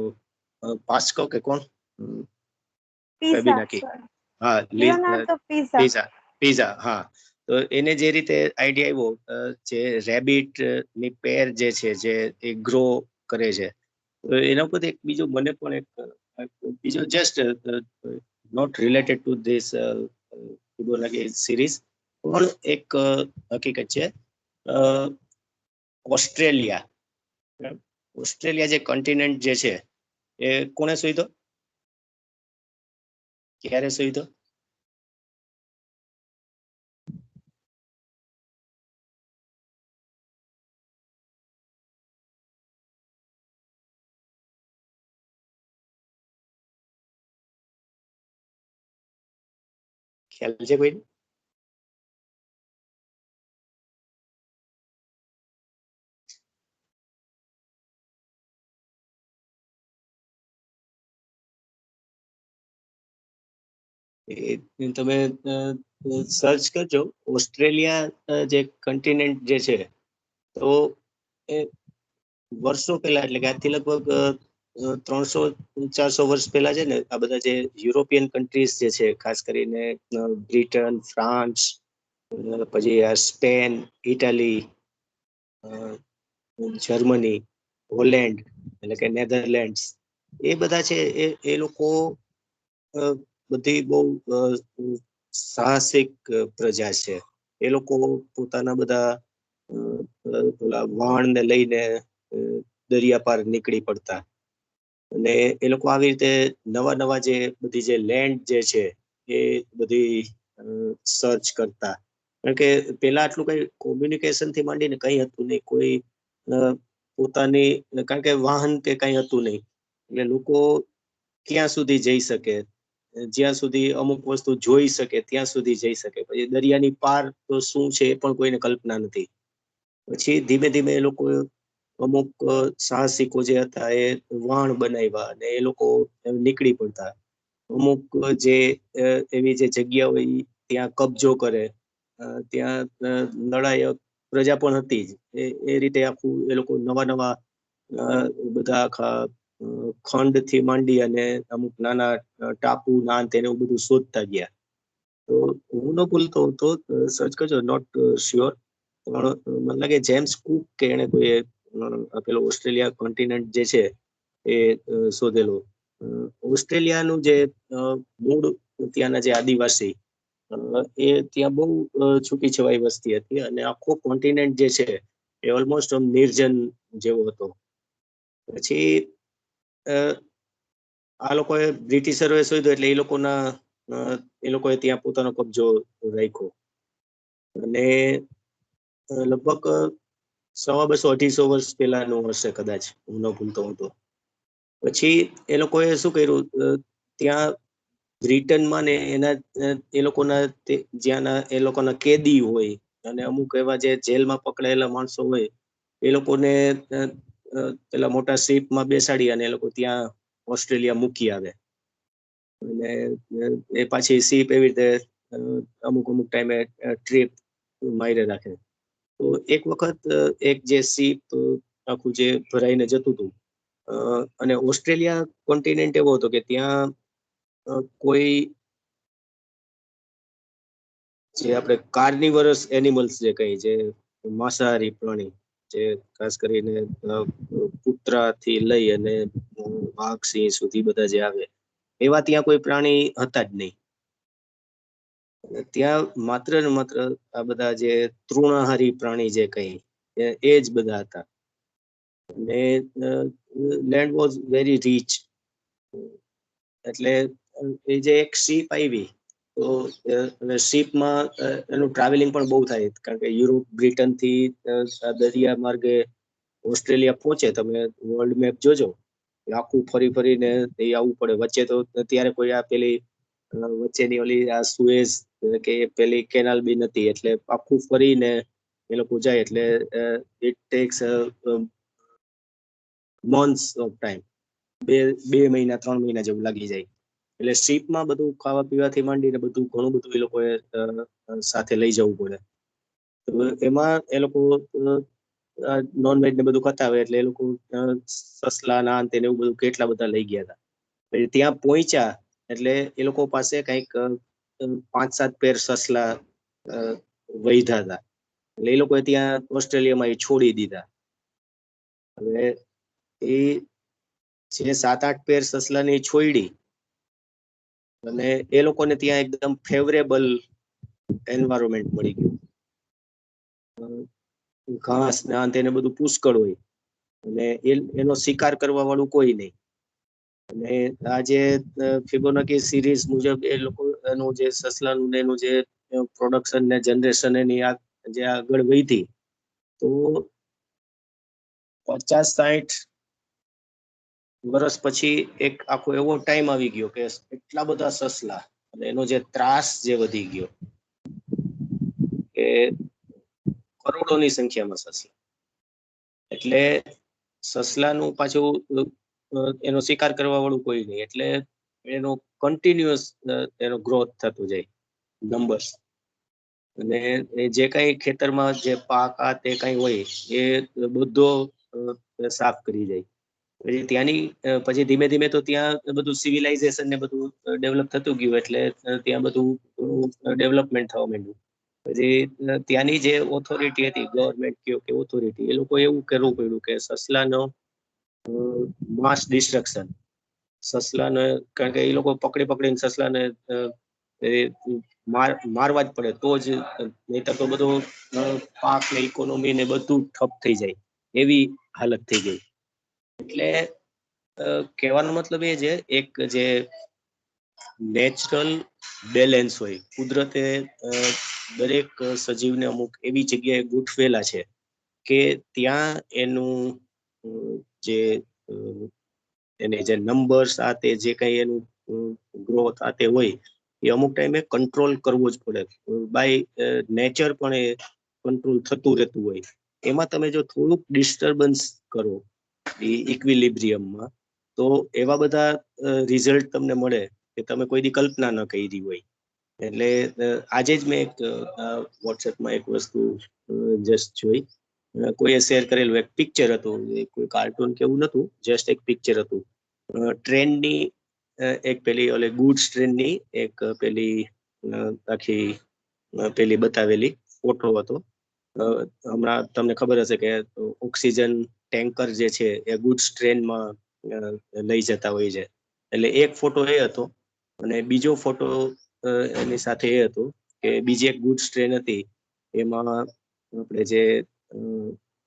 પાસ્કો કે કોણ? Pizza, નાખી. sir. હા, Leonardo Pizza. પીઝા. હા, તો એને જે રીતે આઈડિયા આવ્યો જે રેબિટ ની પેર જે છે જે એ ગ્રો કરે છે, તો એના ઉપર એક બીજું મને પણ એક બીજો just not related to this series પણ એક હકીકત છે. ઓસ્ટ્રેલિયા જે કોન્ટિનેન્ટ જે છે એ કોણે શોધ્યો, ક્યારે શોધ્યો? ખ્યાલ છે કોઈ? તમે સર્ચ કરજો ઓસ્ટ્રેલિયા જે કન્ટિનેન્ટ જે છે, તો એ વર્ષો પહેલા એટલે કે આજથી લગભગ 300-400 વર્ષ પહેલા છે ને આ બધા જે યુરોપિયન કન્ટ્રીઝ જે છે, ખાસ કરીને બ્રિટન, ફ્રાન્સ, પછી સ્પેન, ઇટાલી, જર્મની, હોલેન્ડ એટલે કે નેધરલેન્ડ્સ, એ બધા છે એ લોકો બધી બહુ સાહસિક પ્રજા છે. એ લોકો પોતાના બધા વાણ ને લઈને દરિયા પાર નીકળી પડતા અને એ લોકો આવી રીતે નવા નવા જે બધી જે લેન્ડ જે છે એ બધી સર્ચ કરતા. કારણ કે પેલા આટલું કઈ કોમ્યુનિકેશન થી માંડીને કઈ હતું નહીં, કોઈ પોતાની, કારણ કે વાહન કે કઈ હતું નહીં, એટલે લોકો ક્યાં સુધી જઈ શકે, જ્યાં સુધી અમુક વસ્તુ જોઈ શકે ત્યાં સુધી જઈ શકે, પછી દરિયાની પાર તો શું છે એ પણ કોઈને કલ્પના નથી. પછી ધીમે ધીમે એ લોકો અમુક સાહસિકો જે હતા એ વાણ બનાવ્યા અને એ લોકો નીકળી પડતા. અમુક જે એવી જે જગ્યા હોય ત્યાં કબજો કરે, ત્યાં લડાયક પ્રજા પણ હતી જ. એ રીતે આખું એ લોકો નવા નવા બધા આખા ખંડથી માંડી અને અમુક નાના ટાપુ ના અંતે એવું બધું શોધતા ગયા. તો હું ન ભૂલતો હતો, સર્ચ કરજો, નોટ શ્યોર, પણ મને લાગે જેમ્સ કુક કે એને કોઈ પેલો ઓસ્ટ્રેલિયા કોન્ટિનેન્ટ જે છે એ શોધેલો. ઓસ્ટ્રેલિયાનું જે મૂળ ત્યાંના જે આદિવાસી એ ત્યાં બહુ છૂટી છવાઈ વસ્તી હતી અને આખો કોન્ટિનેન્ટ જે છે એ ઓલમોસ્ટ નિર્જન જેવો હતો. પછી આ લોકોએ બ્રિટિશરોએ શોધ્યું એટલે એ લોકોએ ત્યાં પોતાનો કબજો રાખ્યો અને લગભગ 100-200-250 વર્ષ પહેલાનું હશે કદાચ, હું ન ભૂલતો હતો. પછી એ લોકોએ શું કર્યું, ત્યાં બ્રિટનમાં ને એના એ લોકોના કેદી હોય અને અમુક એવા જે જેલમાં પકડાયેલા માણસો હોય એ લોકોને પેલા મોટા શિપમાં બેસાડી અને એ લોકો ત્યાં ઓસ્ટ્રેલિયા મૂકી આવે અને એ પાછી શિપ એવી રીતે અમુક ટાઈમે ટ્રીપ મારી રાખે. તો એક વખત એક જે શિપ આખું જે ભરાઈને જતું હતું અને ઓસ્ટ્રેલિયા કોન્ટિનેન્ટ એવો હતો કે ત્યાં કોઈ જે આપણે કાર્નિવરસ એનિમલ્સ જે કહીએ, જે માંસાહારી પ્રાણી, જે ખાસ કરીને કૂતરાથી લઈ અને વાઘ, સિંહ સુધી બધા જે આવે એવા ત્યાં કોઈ પ્રાણી હતા જ નહીં. ત્યાં માત્ર ને માત્ર આ બધા જે તૃણાહારી પ્રાણી જે કહીએ એ જ બધા હતા. અને લેન્ડ વોઝ વેરી રીચ. એટલે એ જે એક શિપ આવી તો શિપમાં એનું ટ્રાવેલિંગ પણ બહુ થાય, કારણ કે યુરોપ, બ્રિટન થી દરિયા માર્ગે ઓસ્ટ્રેલિયા પહોંચે. તમે વર્લ્ડ મેપ જોજો, આખું ફરીને આવવું પડે. વચ્ચે તો ત્યારે કોઈ આ પેલી વચ્ચેની ઓલી આ સુએઝ કે પેલી કેનાલ બી નથી, એટલે આખું ફરીને એ લોકો જાય. એટલે it tax months of time, 2 મહિના 3 મહિના જેવું લાગી જાય. એટલે શિપમાં બધું ખાવા પીવાથી માંડીને બધું ઘણું બધું એ લોકોએ સાથે લઈ જવું પડે. તો એમાં એ લોકો નોનવેજ ને બધું ખાતા હોય એટલે એ લોકો સસલા ના અંતે એવું બધું કેટલા બધા લઈ ગયા હતા. પછી ત્યાં પહોંચ્યા એટલે એ લોકો પાસે કંઈક 5-7 પેર સસલા વૈધા હતા. એટલે એ લોકોએ ત્યાં ઓસ્ટ્રેલિયામાં એ છોડી દીધા. હવે એ જે 7-8 પેર સસલાની છોડી અને એ લોકોને ત્યાં એકદમ ફેવરેબલ એન્વાયરમેન્ટ મળી ગયું. ઘાસ ને આ તેને બધું પુષ્કળ હોય અને એનો શિકાર કરવા વાળું કોઈ નહીં. અને આ જે ફિબોનાકી સિરીઝ મુજબ એ લોકો એનું જે સસલાનું એનું જે પ્રોડક્શન ને જનરેશન એની જે આગળ વધી, તો 50-60 વર્ષ પછી એક આખો એવો ટાઈમ આવી ગયો કે એટલા બધા સસલા અને એનો જે ત્રાસ જે વધી ગયો કે કરોડોની સંખ્યામાં સસલા. એટલે સસલાનું પાછું એનો શિકાર કરવા વાળું કોઈ નહીં, એટલે એનો કન્ટિન્યુઅસ એનો ગ્રોથ થતો જાય, નંબર્સ. અને જે કઈ ખેતરમાં જે પાક આ તે કઈ હોય એ બધો સાફ કરી જાય. પછી ત્યાંની પછી ધીમે ધીમે તો ત્યાં બધું સિવિલાઇઝેશન ને બધું ડેવલપ થતું ગયું, એટલે ત્યાં બધું ડેવલપમેન્ટ થવા માંડ્યું. પછી ત્યાંની જે ઓથોરિટી હતી, ગવર્મેન્ટ કયો કે ઓથોરિટી, એ લોકો એવું કરવું પડ્યું કે સસલાનો માસ ડિસ્ટ્રક્શન, સસલાને, કારણ કે એ લોકો પકડીને સસલાને મારવા જ પડે, તો જ, નહીતર તો બધું પાક ને ઇકોનોમી ને બધું ઠપ થઈ જાય, એવી હાલત થઈ ગઈ. એટલે કહેવાનો મતલબ એ છે, એક જે નેચરલ બેલેન્સ હોય, કુદરતે દરેક સજીવને અમુક એવી જગ્યાએ ગોઠવેલા છે કે ત્યાં એનું જે એને જે નંબર્સ આ તે જે કઈ એનું ગ્રોથ આ તે હોય એ અમુક ટાઈમે કંટ્રોલ કરવો જ પડે. બાય નેચર પણ એ કંટ્રોલ થતું રહેતું હોય. એમાં તમે જો થોડુંક ડિસ્ટર્બન્સ કરો એ ઇક્વિલિબ્રિયમમાં, તો એવા બધા રિઝલ્ટ તમને મળે કે તમે કોઈ દી કલ્પના ન કરી હોય. એટલે આજે જ મેં એક વોટ્સએપમાં એક વસ્તુ જસ્ટ જોઈ કોઈએ શેર કરેલું એક પિક્ચર હતું, કોઈ કાર્ટૂન કે એવું નતું, જસ્ટ એક પિક્ચર હતું. ટ્રેનની એક પેલી ઓલે ગુડ્સ ટ્રેનની એક પેલી આખી પેલી બતાવેલી ફોટો હતો. હમણાં તમને ખબર હશે કે ઓક્સિજન ટેન્કર જે છે એ ગુડ્સ ટ્રેનમાં લઈ જતા હોય છે. એટલે એક ફોટો એ હતો, અને બીજો ફોટો એની સાથે એ હતો કે બીજી એક ગુડ્સ ટ્રેન હતી, એમાં આપણે જે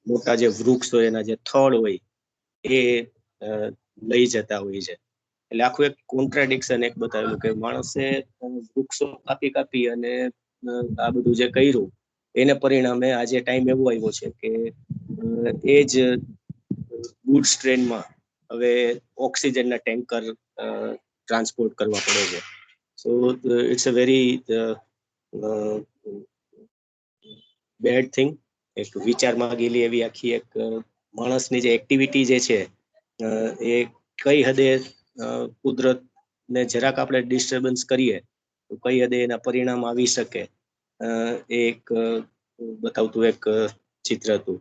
મોટા જે વૃક્ષ હોય એના જે થડ હોય એ લઈ જતા હોય છે. એટલે આખું એક કોન્ટ્રાડિક્શન એક બતાવેલું કે માણસે વૃક્ષો કાપી કાપી અને આ બધું જે કર્યું એને પરિણામે આજે ટાઈમ એવો આવ્યો છે કે એ જ ગુડ્સ ટ્રેનમાં હવે ઓક્સિજનના ટેન્કર ટ્રાન્સપોર્ટ કરવા પડે છે. So it's a very bad thing. એક વિચારમાં ગયેલી એવી આખી એક માણસની જે એક્ટિવિટી જે છે એ કઈ હદે કુદરતને જરાક આપણે ડિસ્ટર્બન્સ કરીએ તો કઈ હદે એના પરિણામ આવી શકે, એક બતાવતું એક ચિત્ર હતું.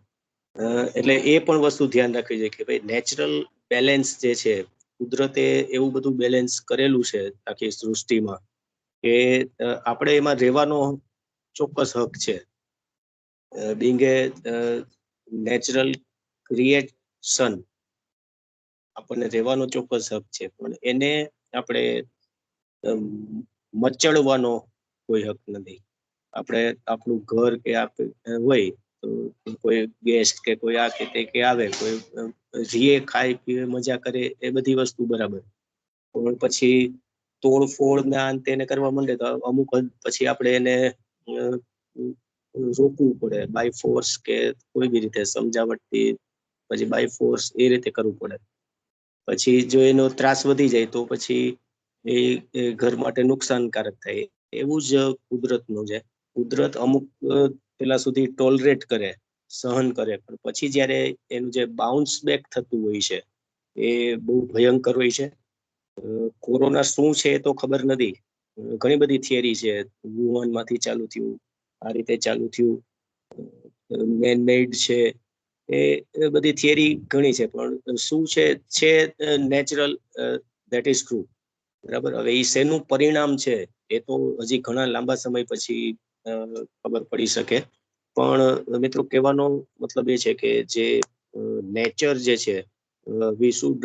એટલે એ પણ વસ્તુ ધ્યાન રાખવી જોઈએ કે ભાઈ નેચરલ બેલેન્સ જે છે, કુદરતે એવું બધું બેલેન્સ કરેલું છે આખી સૃષ્ટિમાં કે આપણે એમાં રહેવાનો ચોક્કસ હક છે. being a natural creation, આપણને રહેવાનો ચોક્કસ હક છે, પણ એને આપણે મચડવાનો કોઈ હક નથી. આપણે આપણું ઘર કે હોય તો કોઈ ગેસ્ટ કે કોઈ આ કે તે કે આવે, કોઈ રીએ ખાય પીવે મજા કરે, એ બધી વસ્તુ બરાબર, પણ પછી તોડફોડ ને આ તેને કરવા માંડે તો અમુક હદ પછી આપણે એને રોકવું પડે બાય ફોર્સ કે કોઈ બી રીતે સમજાવટથી, પછી બાય ફોર્સ એ રીતે કરવું પડે. પછી જો એનો ત્રાસ વધી જાય તો પછી એ ઘર માટે નુકસાનકારક થાય. એવું જ કુદરતનું છે. કુદરત અમુક પેલા સુધી ટોલરેટ કરે, સહન કરે, પણ પછી જ્યારે એનું જે બાઉન્સ બેક થતું હોય છે એ બહુ ભયંકર હોય છે. કોરોના શું છે એ તો ખબર નથી. ઘણી બધી થિયરી છે, વુહાનમાંથી ચાલુ થયું, આ રીતે ચાલુ થયું, મેન મેડ છે, એ બધી થિયરી ઘણી છે, પણ શું છે નેચરલ, ધેટ ઇઝ ટ્રુ. બરાબર. હવે એ શેનું પરિણામ છે એ તો હજી ઘણા લાંબા સમય પછી ખબર પડી શકે. પણ મિત્રો કહેવાનો મતલબ એ છે કે જે નેચર જે છે, we should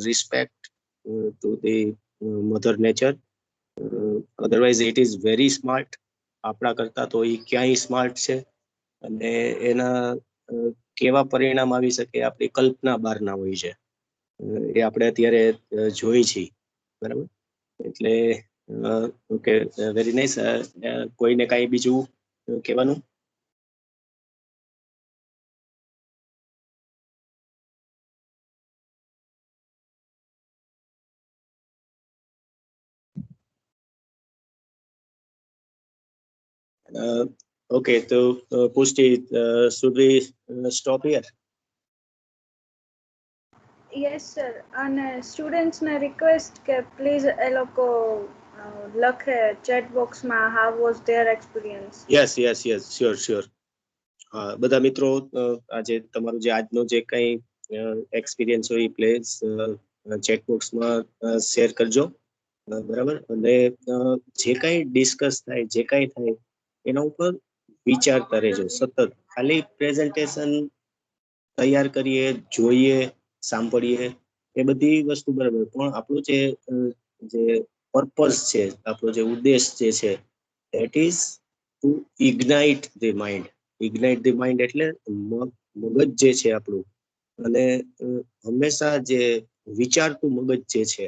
respect to the mother nature, otherwise it is very smart. આપણા કરતા તો એ ક્યાંય સ્માર્ટ છે, અને એના કેવા પરિણામ આવી શકે આપણી કલ્પના બહારના હોય છે. એ આપણે અત્યારે જોઈ છીએ. બરાબર. એટલે ઓકે, વેરી નાઇસ. કોઈને કાંઈ બીજું કહેવાનું? Okay, so Pushti, should we stop here? Yes sir. અને સ્ટુડન્ટ્સને રિક્વેસ્ટ કે પ્લીઝ એ લોકો લખે ચેટ બોક્સમાં how was there experience. Yes, sure. બધા મિત્રો આજે તમારું જે આજનો જે કંઈ એક્સપિરિયન્સ હોય એ પ્લીઝ ચેટ બોક્સમાં શેર કરજો. બરાબર. અને જે કાંઈ ડિસ્કસ થાય, જે કાંઈ થાય એના ઉપર વિચારતા રહેજો સતત. ખાલી પ્રેઝન્ટેશન તૈયાર કરીએ, જોઈએ, સાંભળીએ, એ બધી વસ્તુ બરાબર, પણ આપણું જે પર્પઝ છે, આપણો જે ઉદ્દેશ જે છે, that is to ignite the mind. Ignite the mind એટલે મગજ જે છે આપણું, અને હંમેશા જે વિચારતું મગજ જે છે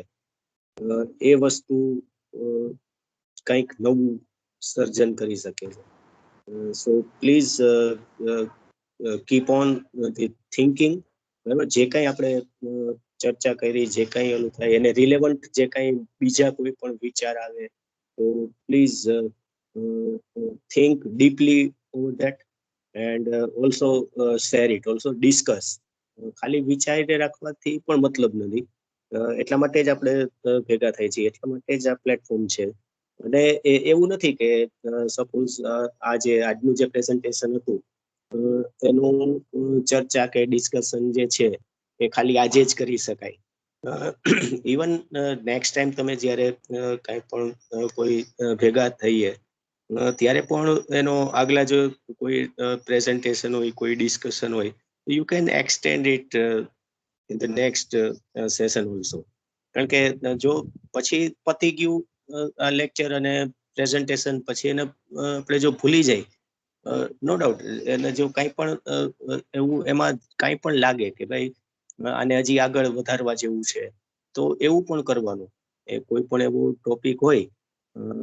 એ વસ્તુ કંઈક નવું સર્જન કરી શકે છે. So please keep on the thinking. બરાબર. જે કાંઈ આપણે ચર્ચા કરી, જે કાંઈ ઓલું થાય એને રિલેવન્ટ જે કાંઈ બીજા કોઈ પણ વિચાર આવે તો please think deeply over that, and also share it, also discuss. ખાલી વિચારી રાખવાથી પણ મતલબ નથી. એટલા માટે જ આપણે ભેગા થાય છીએ, એટલા માટે જ આ પ્લેટફોર્મ છે. અને એવું નથી કે સપોઝ આજનું જે પ્રેઝન્ટેશન હતું એનું ચર્ચા કે ડિસ્કશન જે છે એ ખાલી આજે જ કરી શકાય. ઇવન નેક્સ્ટ ટાઈમ તમે જ્યારે કાંઈ પણ કોઈ ભેગા થઈએ ત્યારે પણ એનો આગલા જો કોઈ પ્રેઝન્ટેશન હોય, કોઈ ડિસ્કશન હોય, you can extend it in the next session also. કારણ કે જો પછી પતી ગયું આ લેક્ચર અને પ્રેઝન્ટેશન, પછી એને આપણે જો ભૂલી જાય, નો ડાઉટ, એટલે જો કાંઈ પણ એવું એમાં કાંઈ પણ લાગે કે ભાઈ આને હજી આગળ વધારવા જેવું છે, તો એવું પણ કરવાનું. એ કોઈ પણ એવો ટોપિક હોય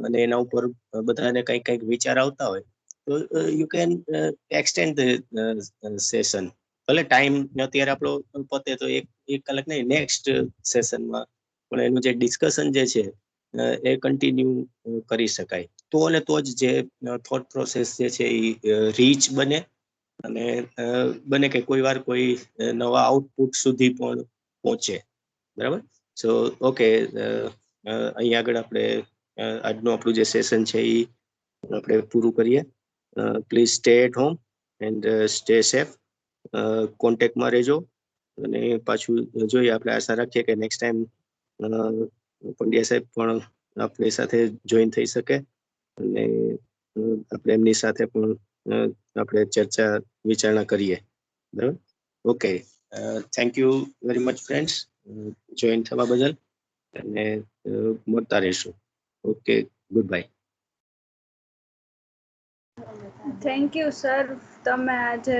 અને એના ઉપર બધાને કંઈક કંઈક વિચાર આવતા હોય, તો you can extend the session. ભલે ટાઈમ અત્યારે આપણો પતે તો એક કલાક નહીં, નેક્સ્ટ સેશનમાં પણ એનું જે ડિસ્કશન જે છે એ કન્ટિન્યુ કરી શકાય. તો અને તો જ જે થોટ પ્રોસેસ જે છે એ રીચ બને અને બને કે કોઈ વાર કોઈ નવા આઉટપુટ સુધી પણ પહોંચે. બરાબર. સો ઓકે, અહીં આગળ આપણે આજનું આપણું જે સેશન છે એ આપણે પૂરું કરીએ. Please stay at home and stay safe. કોન્ટેક્ટમાં રહેજો અને પાછું જોઈએ. આપણે આશા રાખીએ કે નેક્સ્ટ ટાઈમ પંડ્યા સાહેબ પણ આપણી સાથે જોઈન થઈ શકે અને આપણે એમની સાથે પણ આપણે ચર્ચા વિચારણા કરીએ. બરાબર. Okay, thank you very much friends, join થવા બદલ, અને મળતા રહીશું. Okay, good bye. Thank you sir, તમે આજે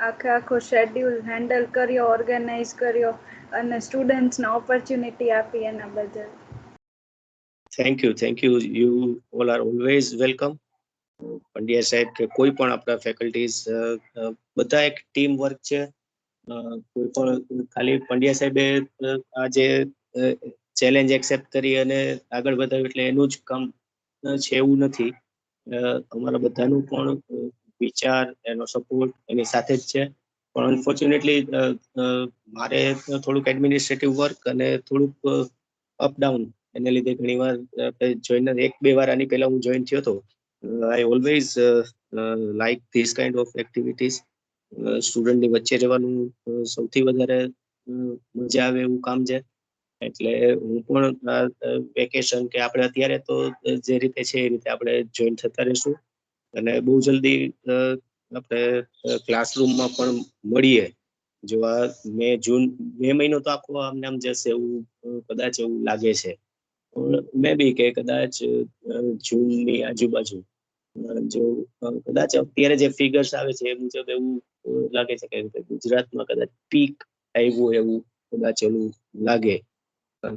આખો શેડ્યુલ હેન્ડલ કર્યો, ઓર્ગેનાઇઝ કર્યો અને સ્ટુડન્ટ્સને ઓપોર્ચ્યુનિટી આપી એના બદલ. Thank you. You all are always welcome. Pandya સાહેબ કે કોઈ પણ આપણા ફેકલ્ટીઝ બધા એક ટીમ વર્ક છે. કોઈ પણ ખાલી પંડ્યા સાહેબે આ જે ચેલેન્જ એક્સેપ્ટ કરી અને આગળ વધાવ્યું એટલે એનું જ કામ છે એવું નથી. અમારા બધાનું પણ વિચાર, એનો સપોર્ટ એની સાથે જ છે. પણ અનફોર્ચ્યુનેટલી મારે થોડુંક એડમિનિસ્ટ્રેટિવ વર્ક અને થોડુંક અપડાઉન, એને લીધે ઘણીવાર જોઈન 1-2 વાર આની પહેલા હું જોઈન થયો હતો. I always like this kind of activities. સ્ટુડન્ટની વચ્ચે રહેવાનું સૌથી વધારે મજા આવે એવું કામ છે. એટલે હું પણ વેકેશન કે આપણે અત્યારે તો જે રીતે છે એ રીતે આપણે જોઈન થતા રહીશું અને બહુ જલ્દી આપણે ક્લાસરૂમમાં પણ મળીએ. જો આ મે મહિનો તો આખો આમને આમ જશે એવું કદાચ એવું લાગે છે. મે બી કે કદાચ જૂનની આજુબાજુ, જો કદાચ અત્યારે જે ફિગર્સ આવે છે એ મુજબ એવું લાગે છે કે ગુજરાતમાં કદાચ પીક આવ્યું એવું કદાચ એવું લાગે.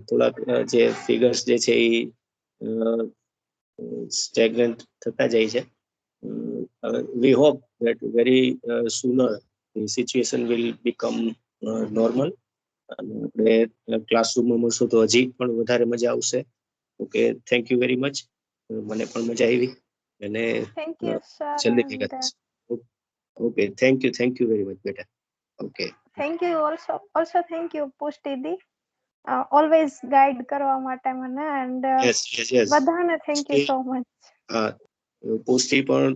થોડાક જે ફિગર્સ જે છે એ સ્ટેગ્નન્ટ થતા જાય છે. We hope that very sooner the situation will become normal. આપણે ક્લાસરૂમમાં મળશું તો હજી પણ વધારે મજા આવશે. Okay, thank you very much. મને પણ મજા આવી અને થેન્ક યુ સર. જલ્દી ભેગા થઈશું. Okay, thank you very much બેટા. Okay, thank you also thank you પુષ્ટિદી, ઓલવેઝ ગાઈડ કરવા માટે મને, એન્ડ યસ બધાને thank you so much. Pushti પણ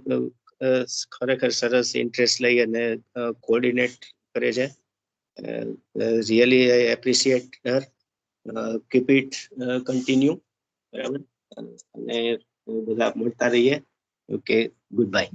ખરેખર સરસ ઇન્ટરેસ્ટ લઈ અને કોઓર્ડિનેટ કરે છે. Really I appreciate Har. Keep it continue. બરાબર. અને બધા મળતા રહીએ. Okay, good bye.